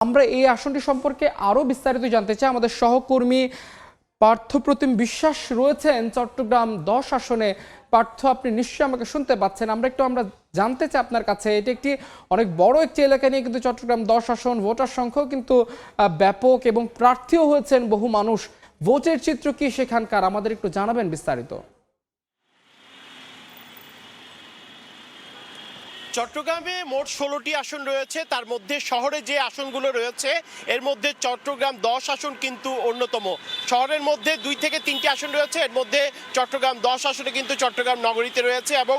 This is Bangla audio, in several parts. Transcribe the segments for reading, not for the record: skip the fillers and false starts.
আমরা এই আসনটি সম্পর্কে আরো বিস্তারিত জানতে চাই। আমাদের সহকর্মী পার্থপ্রতিম বিশ্বাস রয়েছেন চট্টগ্রাম 10 আসনে। পার্থ, আপনি নিশ্চয়ই আমাকে শুনতে পাচ্ছেন। আমরা জানতে চাই আপনার কাছে, এটি একটি অনেক বড় একটি এলাকা নিয়ে কিন্তু চট্টগ্রাম 10 আসন, ভোটার সংখ্যাও কিন্তু ব্যাপক এবং প্রার্থীও হয়েছেন বহু মানুষ। ভোটের চিত্র কি সেখানকার, আমাদের একটু জানাবেন বিস্তারিত। চট্টগ্রামে মোট 16টি আসন রয়েছে, তার মধ্যে শহরে যে আসনগুলো রয়েছে এর মধ্যে চট্টগ্রাম 10 আসন কিন্তু অন্যতম। শহরের মধ্যে 2 থেকে 3টি আসন রয়েছে, এর মধ্যে চট্টগ্রাম 10 আসনে কিন্তু চট্টগ্রাম নগরীতে রয়েছে এবং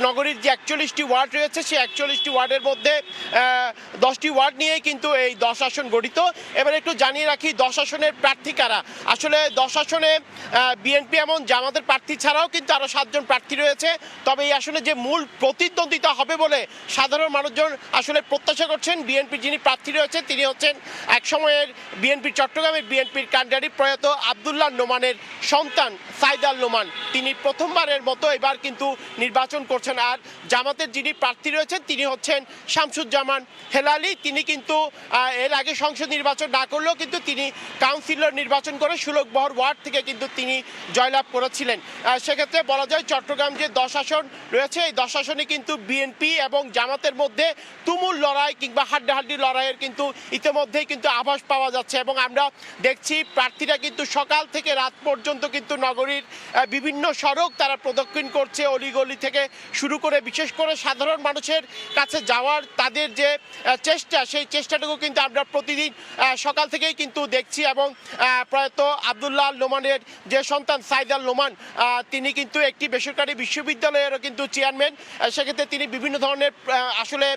নগরীর যে 41টি ওয়ার্ড রয়েছে সেই 41টি ওয়ার্ডের মধ্যে 10টি ওয়ার্ড নিয়েই কিন্তু এই 10 আসন গঠিত। এবার একটু জানিয়ে রাখি 10 আসনের প্রার্থী কারা। আসলে 10 আসনে বিএনপি এমন জামাতের প্রার্থী ছাড়াও কিন্তু আরও 7 জন প্রার্থী রয়েছে। তবে এই আসনে যে মূল প্রতিদ্বন্দ্বিতা হবে বলে সাধারণ মানুষজন আসলে প্রত্যাশা করছেন। বিএনপির যিনি প্রার্থী রয়েছেন তিনি হচ্ছেন এক সময়ের বিএনপির চট্টগ্রামের বিএনপির কাণ্ডারি প্রয়াত আব্দুল্লাহ নোমানের সন্তান সাইদাল নোমান। তিনি প্রথমবারের মতো এবার কিন্তু নির্বাচন করছেন। আর জামাতের যিনি প্রার্থী রয়েছেন তিনি হচ্ছেন শামসুজ্জামান হেলালি। তিনি কিন্তু এর আগে সংসদ নির্বাচন না করলেও কিন্তু তিনি কাউন্সিলর নির্বাচন করে সুলভবহর ওয়ার্ড থেকে কিন্তু তিনি জয়লাভ করেছিলেন। সেক্ষেত্রে বলা যায় চট্টগ্রাম যে 10 আসন রয়েছে এই 10 আসনে কিন্তু বিএনপি এবং জামাতের মধ্যে তুমুল লড়াই কিংবা হাড্ডাহাড্ডি লড়াইয়ের কিন্তু ইতিমধ্যেই কিন্তু আভাস পাওয়া যাচ্ছে এবং আমরা দেখছি প্রার্থীরা কিন্তু সকাল থেকে রাত পর্যন্ত কিন্তু নগরীর বিভিন্ন সড়ক তারা প্রদক্ষিণ করছে, অলিগলি থেকে শুরু করে বিশেষ করে সাধারণ মানুষের কাছে যাওয়ার তাদের যে চেষ্টা সেই চেষ্টাটুকু কিন্তু আমরা প্রতিদিন সকাল থেকেই কিন্তু দেখছি। এবং প্রয়াত আব্দুল্লাহ নোমানের যে সন্তান সাইদাল নোমান তিনি কিন্তু একটি বেসরকারি বিশ্ববিদ্যালয়েরও কিন্তু চেয়ারম্যান। সেক্ষেত্রে তিনি বিভিন্ন ধরনের আসলে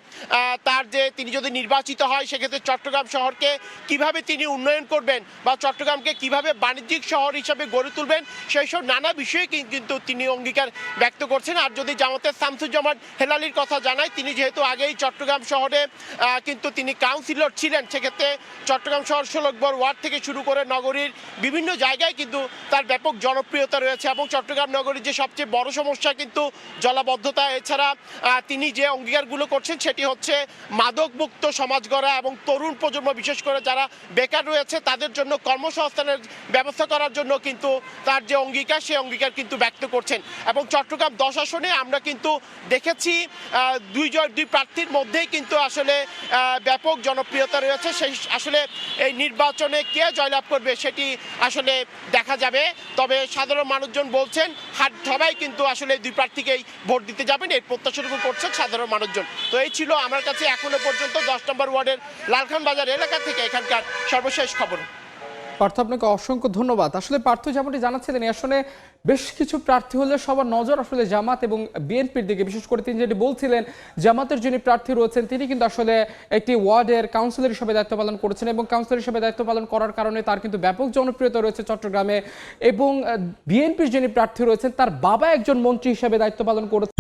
তার যে তিনি যদি নির্বাচিত হয় সেক্ষেত্রে চট্টগ্রাম শহরকে কিভাবে তিনি উন্নয়ন করবেন বা চট্টগ্রামকে কিভাবে বাণিজ্যিক শহর হিসাবে গড়ে তুলবেন সেই সব নানা বিষয়ে কিন্তু তিনি অঙ্গীকার ব্যক্ত করছেন। আর যদি জামাতের শামসুজ্জামান হেলালির কথা জানাই, তিনি যেহেতু আগেই চট্টগ্রাম শহরে কিন্তু তিনি কাউন্সিলর ছিলেন, সেক্ষেত্রে চট্টগ্রাম শহর ষোলকবর ওয়ার্ড থেকে শুরু করে নগরীর বিভিন্ন জায়গায় কিন্তু তার ব্যাপক জনপ্রিয়তা রয়েছে। এবং চট্টগ্রাম নগরীর যে সবচেয়ে বড় সমস্যা কিন্তু জলাবদ্ধতা। এছাড়া তিনি যে অঙ্গীকারগুলো করছেন সেটি হচ্ছে মাদকমুক্ত সমাজ গড়া এবং তরুণ প্রজন্ম বিশেষ করে যারা বেকার রয়েছে তাদের জন্য কর্মসংস্থানের ব্যবস্থা করার জন্য কিন্তু তার যে অঙ্গীকার সেই অঙ্গীকার কিন্তু ব্যক্ত করছেন। এবং চট্টগ্রাম 10 আসনে আমরা কিন্তু দেখেছি দুই প্রার্থীর মধ্যেই কিন্তু আসলে ব্যাপক জনপ্রিয়তা রয়েছে। সেই আসলে এই নির্বাচনে কে জয়লাভ করবে সেটি আসলে দেখা যাবে। তবে সাধারণ মানুষজন বলছেন সবাই কিন্তু আসলে দুই প্রার্থীকেই ভোট দিতে যাবেন এই প্রত্যাশাটুকু করছেন সাধারণ মানুষজন। তো এই ছিল আমার কাছে এখনো পর্যন্ত 10 নম্বর ওয়ার্ডের লালখান বাজার এলাকা থেকে এখানকার সর্বশেষ খবর। পার্থ, আপনাকে অসংখ্য ধন্যবাদ। আসলে পার্থ যেমনটি জানাচ্ছিলেন এই আসনে বেশ কিছু প্রার্থী হলে সবার নজর আসলে জামাত এবং বিএনপির দিকে। বিশেষ করে তিনি যেটি বলছিলেন জামাতের যিনি প্রার্থী রয়েছেন তিনি কিন্তু আসলে একটি ওয়ার্ডের কাউন্সিলর হিসেবে দায়িত্ব পালন করেছেন এবং কাউন্সিলর হিসেবে দায়িত্ব পালন করার কারণে তার কিন্তু ব্যাপক জনপ্রিয়তা রয়েছে চট্টগ্রামে। এবং বিএনপির যিনি প্রার্থী রয়েছেন তার বাবা একজন মন্ত্রী হিসেবে দায়িত্ব পালন করেছেন।